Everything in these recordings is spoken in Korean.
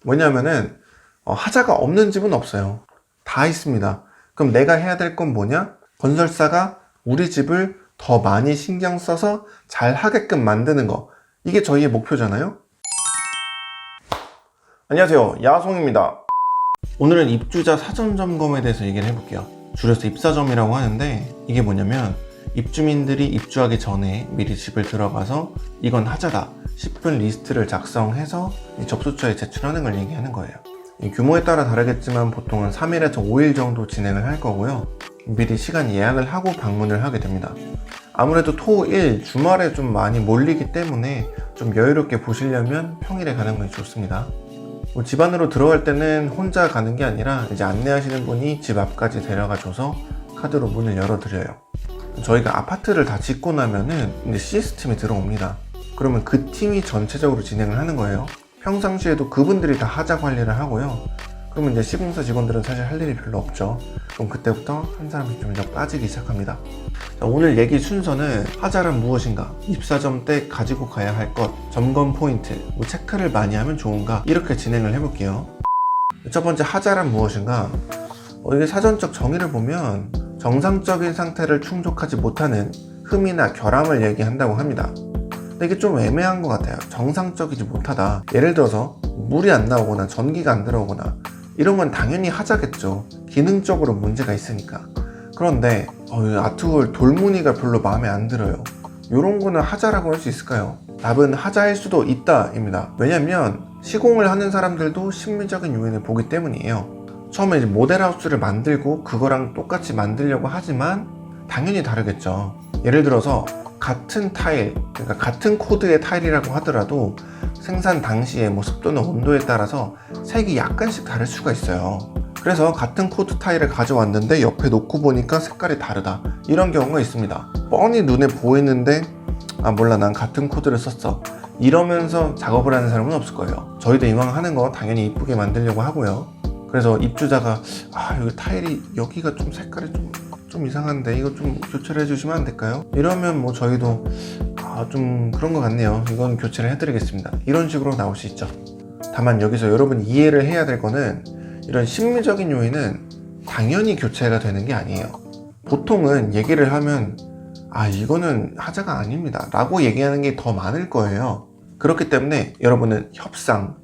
뭐냐면은 하자가 없는 집은 없어요. 다 있습니다. 그럼 내가 해야 될 건 뭐냐? 건설사가 우리 집을 더 많이 신경 써서 잘 하게끔 만드는 거. 이게 저희의 목표잖아요. 안녕하세요, 야송입니다. 오늘은 입주자 사전 점검에 대해서 얘기를 해볼게요. 줄여서 입사점이라고 하는데, 이게 뭐냐면 입주민들이 입주하기 전에 미리 집을 들어가서 이건 하자다 싶은 리스트를 작성해서 접수처에 제출하는 걸 얘기하는 거예요. 규모에 따라 다르겠지만 보통은 3일에서 5일 정도 진행을 할 거고요. 미리 시간 예약을 하고 방문을 하게 됩니다. 아무래도 토, 일, 주말에 좀 많이 몰리기 때문에 좀 여유롭게 보시려면 평일에 가는 것이 좋습니다. 집 안으로 들어갈 때는 혼자 가는 게 아니라 이제 안내하시는 분이 집 앞까지 데려가 줘서 카드로 문을 열어드려요. 저희가 아파트를 다 짓고 나면은 이제 시스템이 들어옵니다. 그러면 그 팀이 전체적으로 진행을 하는 거예요. 평상시에도 그분들이 다 하자 관리를 하고요. 그러면 이제 시공사 직원들은 사실 할 일이 별로 없죠. 그럼 그때부터 한 사람씩 좀 빠지기 시작합니다. 자, 오늘 얘기 순서는 하자란 무엇인가, 입사점 때 가지고 가야 할 것, 점검 포인트, 뭐 체크를 많이 하면 좋은가, 이렇게 진행을 해볼게요. 첫 번째, 하자란 무엇인가. 이게 사전적 정의를 보면 정상적인 상태를 충족하지 못하는 흠이나 결함을 얘기한다고 합니다. 근데 이게 좀 애매한 것 같아요. 정상적이지 못하다. 예를 들어서 물이 안 나오거나 전기가 안 들어오거나 이런 건 당연히 하자겠죠. 기능적으로 문제가 있으니까. 그런데 아트홀 돌무늬가 별로 마음에 안 들어요. 이런 거는 하자라고 할 수 있을까요? 답은 하자일 수도 있다 입니다. 왜냐면 시공을 하는 사람들도 심리적인 요인을 보기 때문이에요. 처음에 이제 모델하우스를 만들고 그거랑 똑같이 만들려고 하지만 당연히 다르겠죠. 예를 들어서 같은 타일, 그러니까 같은 코드의 타일이라고 하더라도 생산 당시에 뭐 습도나 온도에 따라서 색이 약간씩 다를 수가 있어요. 그래서 같은 코드 타일을 가져왔는데 옆에 놓고 보니까 색깔이 다르다, 이런 경우가 있습니다. 뻔히 눈에 보이는데 몰라, 난 같은 코드를 썼어, 이러면서 작업을 하는 사람은 없을 거예요. 저희도 이왕 하는 거 당연히 이쁘게 만들려고 하고요. 그래서 입주자가 여기 타일이 여기가 좀 색깔이 좀 이상한데 이거 좀 교체를 해주시면 안 될까요? 이러면 뭐 저희도 좀 그런 것 같네요, 이건 교체를 해드리겠습니다, 이런 식으로 나올 수 있죠. 다만 여기서 여러분이 이해를 해야 될 거는 이런 심리적인 요인은 당연히 교체가 되는 게 아니에요. 보통은 얘기를 하면 이거는 하자가 아닙니다 라고 얘기하는 게 더 많을 거예요. 그렇기 때문에 여러분은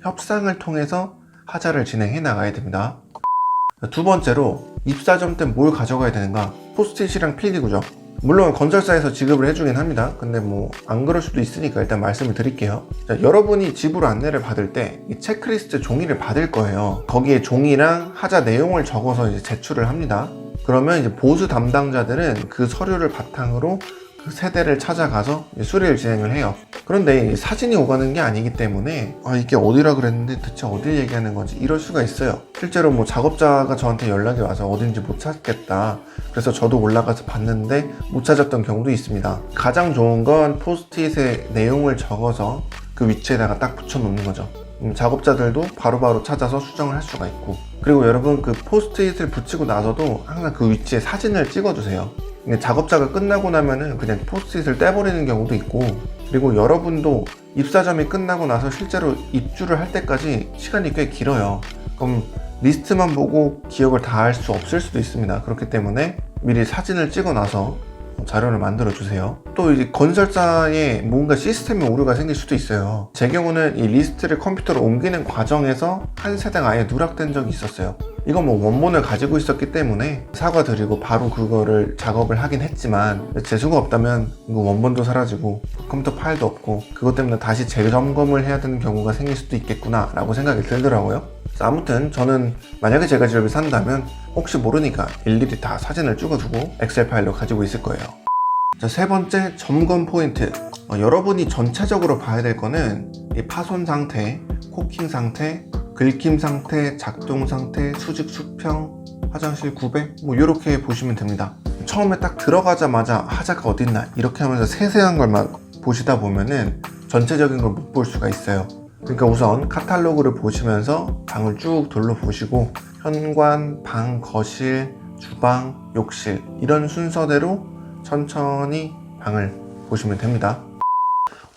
협상을 통해서 하자를 진행해 나가야 됩니다. 두 번째로, 입사점 때 뭘 가져가야 되는가? 포스트잇이랑 필기구죠. 물론 건설사에서 지급을 해주긴 합니다. 근데 뭐 안 그럴 수도 있으니까 일단 말씀을 드릴게요. 자, 여러분이 집으로 안내를 받을 때 이 체크리스트 종이를 받을 거예요. 거기에 종이랑 하자 내용을 적어서 이제 제출을 합니다. 그러면 이제 보수 담당자들은 그 서류를 바탕으로 그 세대를 찾아가서 수리를 진행을 해요. 그런데 사진이 오가는 게 아니기 때문에 이게 어디라 그랬는데 대체 어딜 얘기하는 건지 이럴 수가 있어요. 실제로 뭐 작업자가 저한테 연락이 와서 어딘지 못 찾겠다, 그래서 저도 올라가서 봤는데 못 찾았던 경우도 있습니다. 가장 좋은 건 포스트잇에 내용을 적어서 그 위치에다가 딱 붙여 놓는 거죠. 작업자들도 바로바로 찾아서 수정을 할 수가 있고, 그리고 여러분 그 포스트잇을 붙이고 나서도 항상 그 위치에 사진을 찍어주세요. 작업자가 끝나고 나면은 그냥 포스트잇을 떼버리는 경우도 있고, 그리고 여러분도 입사점이 끝나고 나서 실제로 입주를 할 때까지 시간이 꽤 길어요. 그럼 리스트만 보고 기억을 다 할 수 없을 수도 있습니다. 그렇기 때문에 미리 사진을 찍어 놔서 자료를 만들어 주세요. 또 이제 건설사에 뭔가 시스템에 오류가 생길 수도 있어요. 제 경우는 이 리스트를 컴퓨터로 옮기는 과정에서 한 세대가 아예 누락된 적이 있었어요. 이건 뭐 원본을 가지고 있었기 때문에 사과드리고 바로 그거를 작업을 하긴 했지만, 재수가 없다면 이거 원본도 사라지고 컴퓨터 파일도 없고 그것 때문에 다시 재점검을 해야 되는 경우가 생길 수도 있겠구나 라고 생각이 들더라고요. 아무튼 저는 만약에 제가 집을 산다면 혹시 모르니까 일일이 다 사진을 찍어두고 엑셀 파일로 가지고 있을 거예요. 자, 세 번째, 점검 포인트. 여러분이 전체적으로 봐야 될 거는 이 파손 상태, 코킹 상태, 긁힘 상태, 작동 상태, 수직 수평, 화장실 구배, 뭐 이렇게 보시면 됩니다. 처음에 딱 들어가자마자 하자가 어딨나 이렇게 하면서 세세한 걸만 보시다 보면은 전체적인 걸 못 볼 수가 있어요. 그러니까 우선 카탈로그를 보시면서 방을 쭉 둘러보시고 현관, 방, 거실, 주방, 욕실 이런 순서대로 천천히 방을 보시면 됩니다.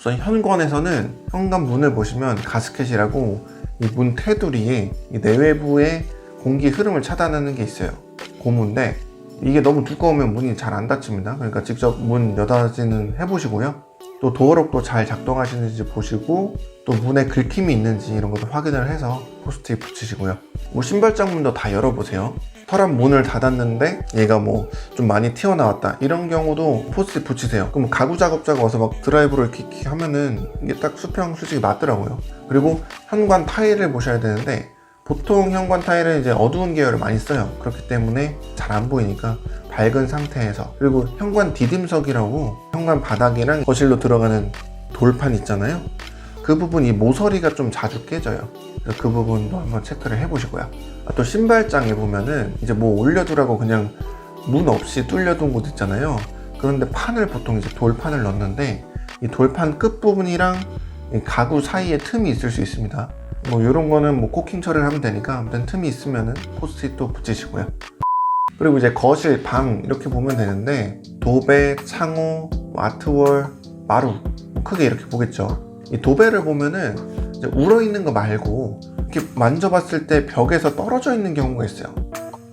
우선 현관에서는 현관 문을 보시면 가스켓이라고 이 문 테두리에 이 내외부의 공기 흐름을 차단하는 게 있어요. 고무인데 이게 너무 두꺼우면 문이 잘 안 닫힙니다. 그러니까 직접 문 여닫이는 해보시고요. 또 도어록도 잘 작동하시는지 보시고 또 문에 긁힘이 있는지 이런 것도 확인을 해서 포스트잇 붙이시고요. 뭐 신발장 문도 다 열어보세요. 서랍 문을 닫았는데 얘가 뭐 좀 많이 튀어나왔다 이런 경우도 포스트잇 붙이세요. 그럼 가구 작업자가 와서 막 드라이브로 이렇게 하면은 이게 딱 수평 수직이 맞더라고요. 그리고 현관 타일을 보셔야 되는데 보통 현관 타일은 이제 어두운 계열을 많이 써요. 그렇기 때문에 잘 안 보이니까 밝은 상태에서, 그리고 현관 디딤석이라고 현관 바닥이랑 거실로 들어가는 돌판 있잖아요. 그 부분 이 모서리가 좀 자주 깨져요. 그래서 그 부분도 한번 체크를 해보시고요. 또 신발장에 보면은 이제 뭐 올려두라고 그냥 문 없이 뚫려둔 곳 있잖아요. 그런데 판을 보통 이제 돌판을 넣는데 이 돌판 끝부분이랑 이 가구 사이에 틈이 있을 수 있습니다. 뭐 이런 거는 뭐 코킹 처리를 하면 되니까 아무튼 틈이 있으면은 포스트잇도 붙이시고요. 그리고 이제 거실, 방 이렇게 보면 되는데 도배, 창호, 아트월, 마루 크게 이렇게 보겠죠. 이 도배를 보면은 이제 울어 있는 거 말고 이렇게 만져봤을 때 벽에서 떨어져 있는 경우가 있어요.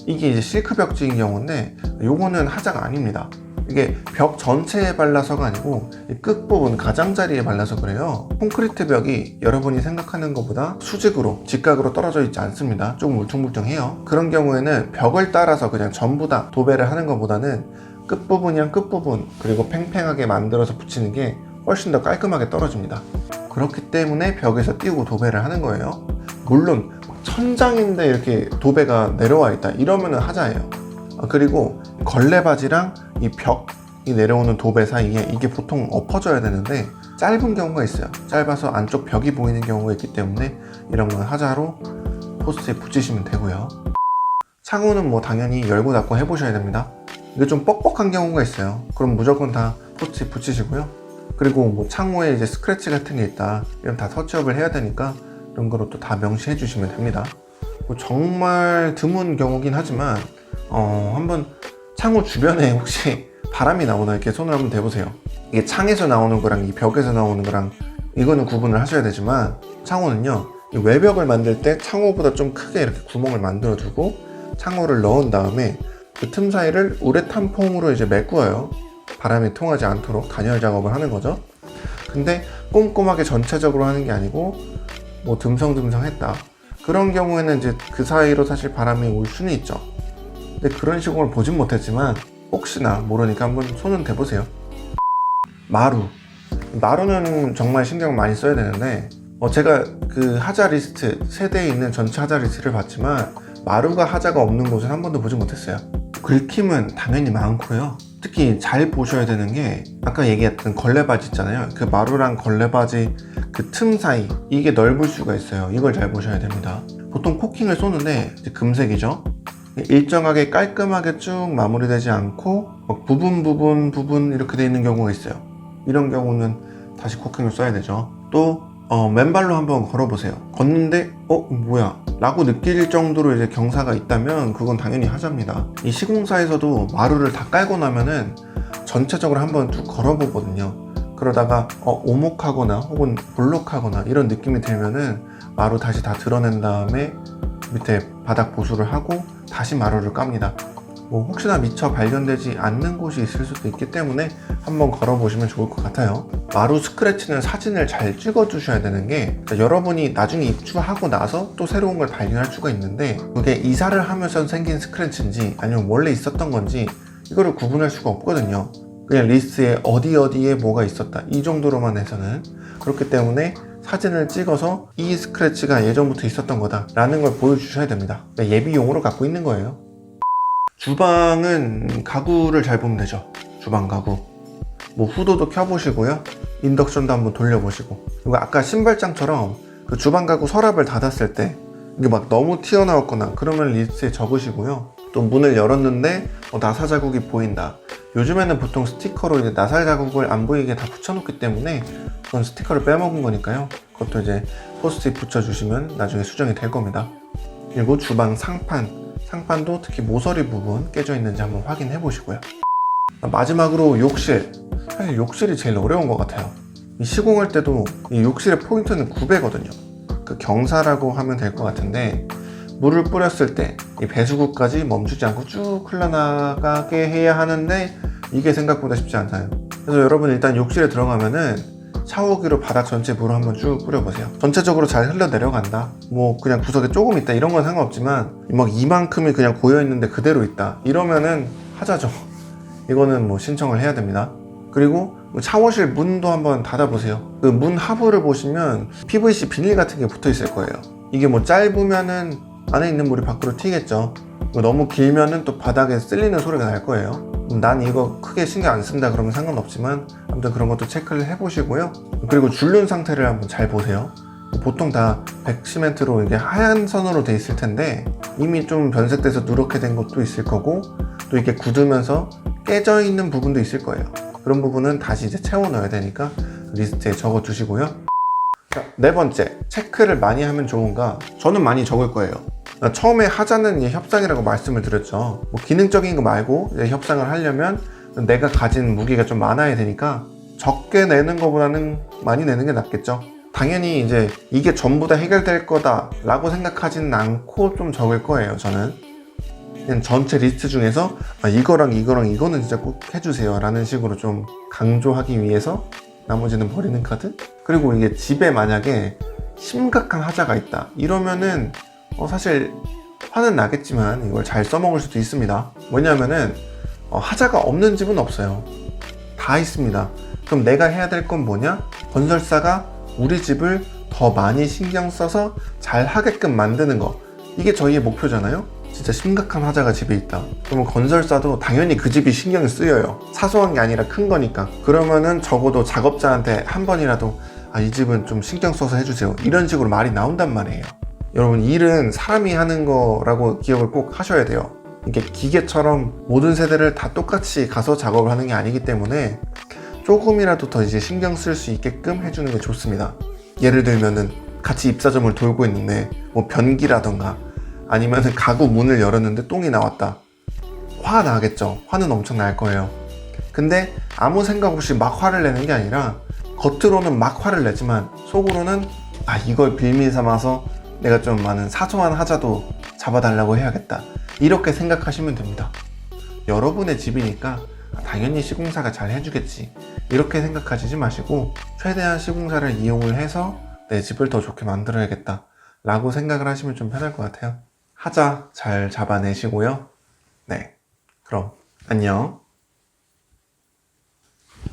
이게 이제 실크 벽지인 경우인데 요거는 하자가 아닙니다. 이게 벽 전체에 발라서가 아니고 끝부분 가장자리에 발라서 그래요. 콘크리트 벽이 여러분이 생각하는 것보다 수직으로 직각으로 떨어져 있지 않습니다. 조금 울퉁불퉁해요. 그런 경우에는 벽을 따라서 그냥 전부 다 도배를 하는 것보다는 끝부분이랑 끝부분 그리고 팽팽하게 만들어서 붙이는 게 훨씬 더 깔끔하게 떨어집니다. 그렇기 때문에 벽에서 띄우고 도배를 하는 거예요. 물론 천장인데 이렇게 도배가 내려와 있다 이러면은 하자예요. 그리고 걸레바지랑 이 벽이 내려오는 도배 사이에 이게 보통 엎어져야 되는데 짧은 경우가 있어요. 짧아서 안쪽 벽이 보이는 경우가 있기 때문에 이런 건 하자로 포스트에 붙이시면 되고요. 창호는 뭐 당연히 열고 닫고 해보셔야 됩니다. 이게 좀 뻑뻑한 경우가 있어요. 그럼 무조건 다 포스트에 붙이시고요. 그리고 뭐 창호에 이제 스크래치 같은 게 있다 이러면 다 터치업을 해야 되니까 이런 거로 또 다 명시해 주시면 됩니다. 뭐 정말 드문 경우긴 하지만 한번 창호 주변에 혹시 바람이 나오나 이렇게 손을 한번 대보세요. 이게 창에서 나오는 거랑 이 벽에서 나오는 거랑 이거는 구분을 하셔야 되지만 창호는요, 이 외벽을 만들 때 창호보다 좀 크게 이렇게 구멍을 만들어 두고 창호를 넣은 다음에 그 틈 사이를 우레탄 폼으로 이제 메꾸어요. 바람이 통하지 않도록 단열 작업을 하는 거죠. 근데 꼼꼼하게 전체적으로 하는 게 아니고 뭐 듬성듬성 했다 그런 경우에는 이제 그 사이로 사실 바람이 올 수는 있죠. 근데 그런 식으로 보진 못했지만 혹시나 모르니까 한번 손은 대보세요. 마루는 정말 신경 많이 써야 되는데 제가 그 하자 리스트 세대에 있는 전체 하자 리스트를 봤지만 마루가 하자가 없는 곳은 한 번도 보지 못했어요. 긁힘은 당연히 많고요. 특히 잘 보셔야 되는 게 아까 얘기했던 걸레바지 있잖아요. 그 마루랑 걸레바지 그 틈 사이 이게 넓을 수가 있어요. 이걸 잘 보셔야 됩니다. 보통 코킹을 쏘는데 이제 금색이죠. 일정하게 깔끔하게 쭉 마무리되지 않고 부분 이렇게 되어 있는 경우가 있어요. 이런 경우는 다시 코킹을 써야 되죠. 또 맨발로 한번 걸어보세요. 걷는데 뭐야 라고 느낄 정도로 이제 경사가 있다면 그건 당연히 하자입니다. 이 시공사에서도 마루를 다 깔고 나면은 전체적으로 한번 쭉 걸어보거든요. 그러다가 오목하거나 혹은 볼록하거나 이런 느낌이 들면은 마루 다시 다 드러낸 다음에 밑에 바닥 보수를 하고 다시 마루를 깝니다. 뭐 혹시나 미처 발견되지 않는 곳이 있을 수도 있기 때문에 한번 걸어보시면 좋을 것 같아요. 마루 스크래치는 사진을 잘 찍어 주셔야 되는 게 여러분이 나중에 입주하고 나서 또 새로운 걸 발견할 수가 있는데 그게 이사를 하면서 생긴 스크래치인지 아니면 원래 있었던 건지 이거를 구분할 수가 없거든요. 그냥 리스트에 어디에 뭐가 있었다 이 정도로만 해서는. 그렇기 때문에 사진을 찍어서 이 스크래치가 예전부터 있었던 거다 라는 걸 보여주셔야 됩니다. 예비용으로 갖고 있는 거예요. 주방은 가구를 잘 보면 되죠. 주방 가구 뭐 후드도 켜보시고요. 인덕션도 한번 돌려보시고, 그리고 아까 신발장처럼 그 주방 가구 서랍을 닫았을 때 이게 막 너무 튀어나왔거나 그러면 리스트에 적으시고요. 또 문을 열었는데 나사 자국이 보인다. 요즘에는 보통 스티커로 이제 나사 자국을 안 보이게 다 붙여놓기 때문에 그건 스티커를 빼먹은 거니까요. 그것도 이제 포스트잇 붙여주시면 나중에 수정이 될 겁니다. 그리고 주방 상판도 특히 모서리 부분 깨져 있는지 한번 확인해 보시고요. 마지막으로 욕실. 사실 욕실이 제일 어려운 것 같아요. 이 시공할 때도 이 욕실의 포인트는 구배거든요. 그 경사라고 하면 될 것 같은데, 물을 뿌렸을 때 이 배수구까지 멈추지 않고 쭉 흘러나가게 해야 하는데 이게 생각보다 쉽지 않아요. 그래서 여러분 일단 욕실에 들어가면은 샤워기로 바닥 전체 물을 한번 쭉 뿌려보세요. 전체적으로 잘 흘러 내려간다, 뭐 그냥 구석에 조금 있다 이런 건 상관없지만 막 이만큼이 그냥 고여있는데 그대로 있다 이러면은 하자죠. 이거는 뭐 신청을 해야 됩니다. 그리고 샤워실 문도 한번 닫아보세요. 그 문 하부를 보시면 PVC 비닐 같은 게 붙어 있을 거예요. 이게 뭐 짧으면은 안에 있는 물이 밖으로 튀겠죠. 너무 길면은 또 바닥에 쓸리는 소리가 날 거예요. 난 이거 크게 신경 안 쓴다 그러면 상관없지만 아무튼 그런 것도 체크를 해보시고요. 그리고 줄눈 상태를 한번 잘 보세요. 보통 다 백시멘트로 이게 하얀 선으로 돼 있을 텐데 이미 좀 변색돼서 누렇게 된 것도 있을 거고, 또 이렇게 굳으면서 깨져 있는 부분도 있을 거예요. 그런 부분은 다시 이제 채워 넣어야 되니까 리스트에 적어 두시고요. 자, 네 번째, 체크를 많이 하면 좋은가? 저는 많이 적을 거예요. 처음에 하자는 협상이라고 말씀을 드렸죠. 뭐 기능적인 거 말고 이제 협상을 하려면 내가 가진 무기가 좀 많아야 되니까 적게 내는 것보다는 많이 내는 게 낫겠죠. 당연히 이제 이게 전부 다 해결될 거다 라고 생각하지는 않고 좀 적을 거예요. 저는 그냥 전체 리스트 중에서 이거랑 이거랑 이거는 진짜 꼭 해주세요 라는 식으로 좀 강조하기 위해서 나머지는 버리는 카드. 그리고 이게 집에 만약에 심각한 하자가 있다 이러면은 사실 화는 나겠지만 이걸 잘 써먹을 수도 있습니다. 뭐냐면은 하자가 없는 집은 없어요. 다 있습니다. 그럼 내가 해야 될 건 뭐냐? 건설사가 우리 집을 더 많이 신경 써서 잘 하게끔 만드는 거, 이게 저희의 목표잖아요. 진짜 심각한 하자가 집에 있다 그러면 건설사도 당연히 그 집이 신경이 쓰여요. 사소한 게 아니라 큰 거니까. 그러면은 적어도 작업자한테 한 번이라도 이 집은 좀 신경 써서 해주세요 이런 식으로 말이 나온단 말이에요. 여러분, 일은 사람이 하는 거라고 기억을 꼭 하셔야 돼요. 이게 기계처럼 모든 세대를 다 똑같이 가서 작업을 하는 게 아니기 때문에 조금이라도 더 이제 신경 쓸 수 있게끔 해주는 게 좋습니다. 예를 들면은 같이 입사점을 돌고 있는데 뭐 변기라던가 아니면은 가구 문을 열었는데 똥이 나왔다. 화 나겠죠. 화는 엄청 날 거예요. 근데 아무 생각 없이 막 화를 내는 게 아니라 겉으로는 막 화를 내지만 속으로는 이걸 빌미 삼아서 내가 좀 많은 사소한 하자도 잡아달라고 해야겠다 이렇게 생각하시면 됩니다. 여러분의 집이니까 당연히 시공사가 잘 해주겠지 이렇게 생각하시지 마시고 최대한 시공사를 이용을 해서 내 집을 더 좋게 만들어야겠다 라고 생각을 하시면 좀 편할 것 같아요. 하자 잘 잡아내시고요. 네, 그럼 안녕.